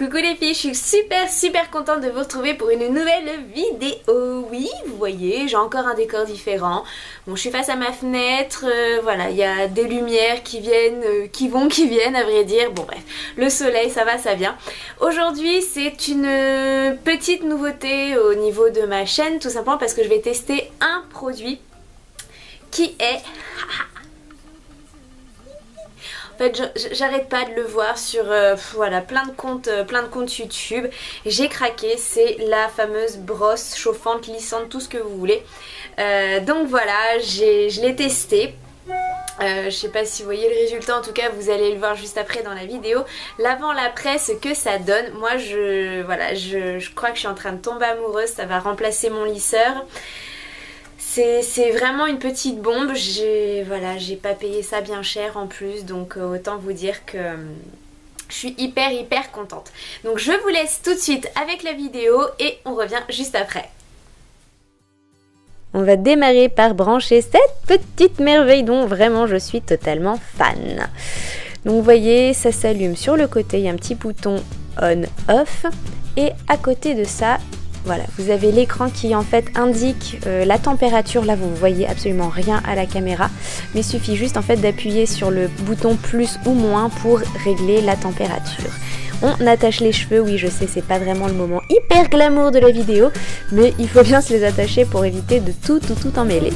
Coucou les filles, je suis super contente de vous retrouver pour une nouvelle vidéo. Oui, vous voyez, j'ai encore un décor différent. Bon, je suis face à ma fenêtre, voilà, il y a des lumières qui viennent, qui viennent à vrai dire. Bon bref, le soleil, ça va, ça vient. Aujourd'hui, c'est une petite nouveauté au niveau de ma chaîne, tout simplement parce que je vais tester un produit qui est... En fait, j'arrête pas de le voir sur voilà, plein de comptes YouTube. J'ai craqué, c'est la fameuse brosse chauffante, lissante, tout ce que vous voulez. Donc voilà, je l'ai testé. Je sais pas si vous voyez le résultat, en tout cas vous allez le voir juste après dans la vidéo. L'avant, l'après, ce que ça donne. Moi je crois que je suis en train de tomber amoureuse, ça va remplacer mon lisseur. C'est vraiment une petite bombe, j'ai pas payé ça bien cher en plus, donc autant vous dire que je suis hyper contente. Donc je vous laisse tout de suite avec la vidéo et on revient juste après. On va démarrer par brancher cette petite merveille dont vraiment je suis totalement fan. Donc vous voyez, ça s'allume sur le côté, il y a un petit bouton on-off et à côté de ça, voilà, vous avez l'écran qui en fait indique la température. Là vous voyez absolument rien à la caméra, mais il suffit juste en fait d'appuyer sur le bouton plus ou moins pour régler la température. On attache les cheveux, oui je sais c'est pas vraiment le moment hyper glamour de la vidéo, mais il faut bien se les attacher pour éviter de tout emmêler.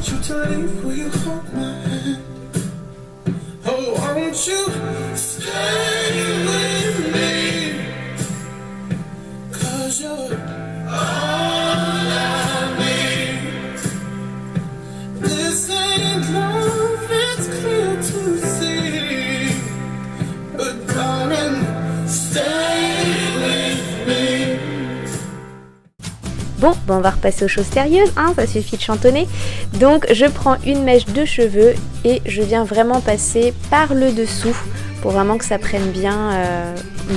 Bon, on va repasser aux choses sérieuses, hein, ça suffit de chantonner. Donc je prends une mèche de cheveux et je viens vraiment passer par le dessous pour vraiment que ça prenne bien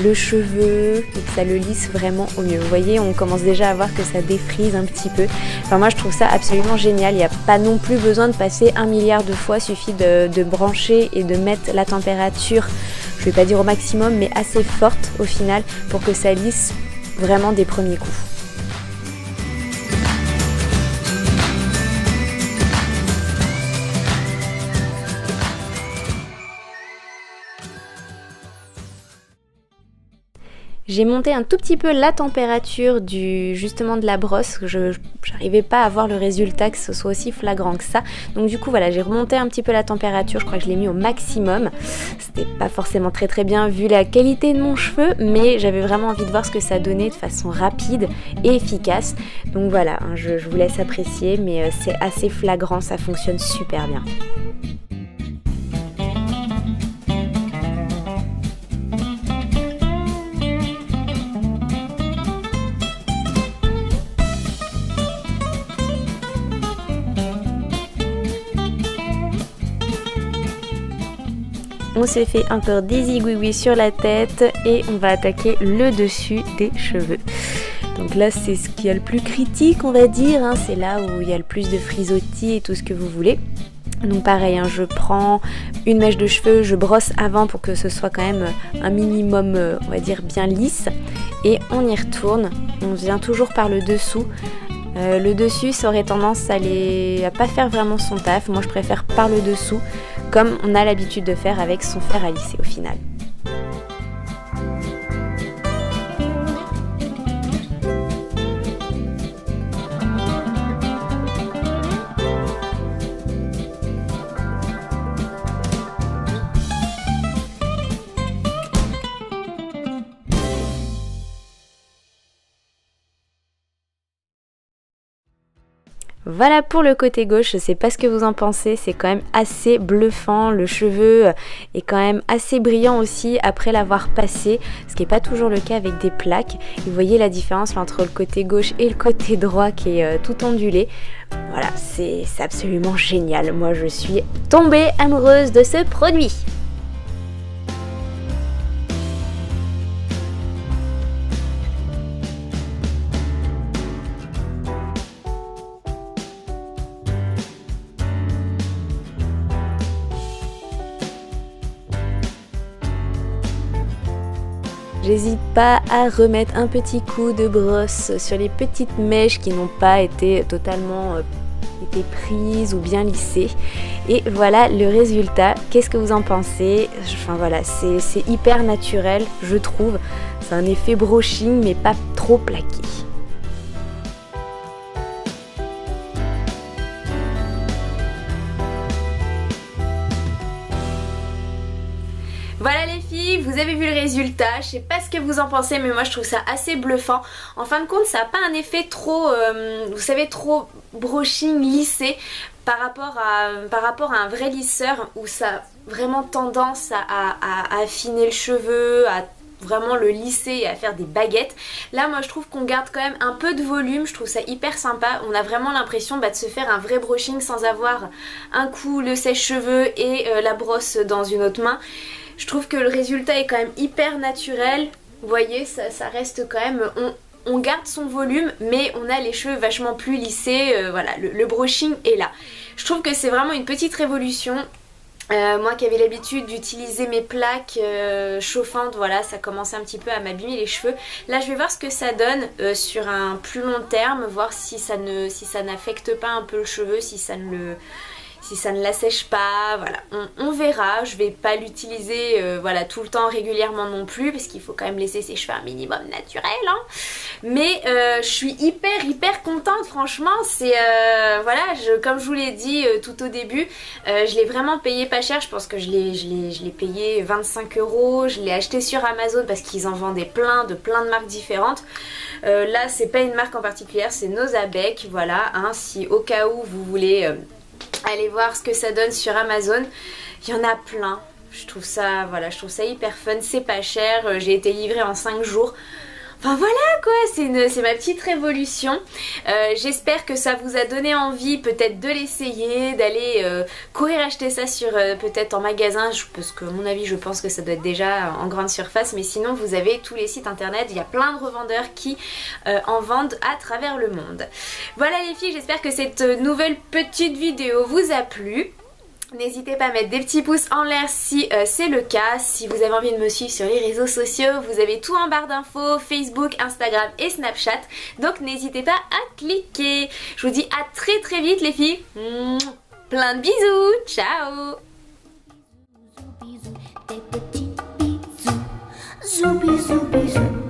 le cheveu et que ça le lisse vraiment au mieux. Vous voyez, on commence déjà à voir que ça défrise un petit peu. Enfin moi je trouve ça absolument génial, il n'y a pas non plus besoin de passer 1 milliard de fois, il suffit de brancher et de mettre la température, je vais pas dire au maximum, mais assez forte au final pour que ça lisse vraiment des premiers coups. J'ai monté un tout petit peu la température justement de la brosse, je n'arrivais pas à voir le résultat que ce soit aussi flagrant que ça. Donc du coup voilà, j'ai remonté un petit peu la température, je crois que je l'ai mis au maximum. C'était pas forcément très bien vu la qualité de mon cheveu, mais j'avais vraiment envie de voir ce que ça donnait de façon rapide et efficace. Donc voilà, hein, je vous laisse apprécier, mais c'est assez flagrant, ça fonctionne super bien. On s'est fait encore des zigouigouis sur la tête et on va attaquer le dessus des cheveux. Donc là c'est ce qui est le plus critique on va dire, hein. C'est là où il y a le plus de frisottis et tout ce que vous voulez. Donc pareil, hein, je prends une mèche de cheveux, je brosse avant pour que ce soit quand même un minimum, on va dire bien lisse. Et on y retourne, on vient toujours par le dessous. Le dessus ça aurait tendance à pas faire vraiment son taf, moi je préfère par le dessous comme on a l'habitude de faire avec son fer à lisser au final. Voilà pour le côté gauche, je sais pas ce que vous en pensez, c'est quand même assez bluffant, le cheveu est quand même assez brillant aussi après l'avoir passé, ce qui n'est pas toujours le cas avec des plaques. Et vous voyez la différence là, entre le côté gauche et le côté droit qui est tout ondulé. Voilà, c'est absolument génial, moi je suis tombée amoureuse de ce produit. j'hésite pas à remettre un petit coup de brosse sur les petites mèches qui n'ont pas été totalement été prises ou bien lissées. Et voilà le résultat. Qu'est-ce que vous en pensez? Enfin voilà, c'est hyper naturel, je trouve. C'est un effet brushing mais pas trop plaqué. Voilà les filles, vous avez vu le résultat, je sais pas ce que vous en pensez mais moi je trouve ça assez bluffant. En fin de compte ça n'a pas un effet trop, vous savez, trop brushing lissé par rapport à un vrai lisseur où ça a vraiment tendance à affiner le cheveu, à vraiment le lisser et à faire des baguettes. Là moi je trouve qu'on garde quand même un peu de volume, je trouve ça hyper sympa. On a vraiment l'impression de se faire un vrai brushing sans avoir un coup le sèche-cheveux et la brosse dans une autre main. Je trouve que le résultat est quand même hyper naturel. Vous voyez, ça reste quand même... On garde son volume, mais on a les cheveux vachement plus lissés. Voilà, le brushing est là. Je trouve que c'est vraiment une petite révolution. Moi qui avais l'habitude d'utiliser mes plaques chauffantes, voilà, ça commençait un petit peu à m'abîmer les cheveux. Là, je vais voir ce que ça donne sur un plus long terme, voir si ça n'affecte pas un peu le cheveu, si ça ne l'assèche pas, voilà, on verra. Je vais pas l'utiliser voilà, tout le temps régulièrement non plus parce qu'il faut quand même laisser ses cheveux un minimum naturel hein. Mais je suis hyper contente franchement. C'est voilà, comme je vous l'ai dit tout au début, je l'ai vraiment payé pas cher. Je pense que je l'ai payé 25 €. Je l'ai acheté sur Amazon parce qu'ils en vendaient plein de marques différentes. Là c'est pas une marque en particulier, c'est Nozabec, voilà hein, si au cas où vous voulez allez voir ce que ça donne sur Amazon. Il y en a plein. Je trouve ça, voilà, je trouve ça hyper fun. C'est pas cher. J'ai été livrée en 5 jours. Enfin voilà quoi, c'est ma petite révolution. J'espère que ça vous a donné envie peut-être de l'essayer, d'aller courir acheter ça sur peut-être en magasin, parce que à mon avis je pense que ça doit être déjà en grande surface, mais sinon vous avez tous les sites internet, il y a plein de revendeurs qui en vendent à travers le monde. Voilà les filles, j'espère que cette nouvelle petite vidéo vous a plu. N'hésitez pas à mettre des petits pouces en l'air si c'est le cas. Si vous avez envie de me suivre sur les réseaux sociaux, vous avez tout en barre d'infos, Facebook, Instagram et Snapchat. Donc n'hésitez pas à cliquer. Je vous dis à très vite les filles. Plein de bisous. Ciao. Bisous, bisous.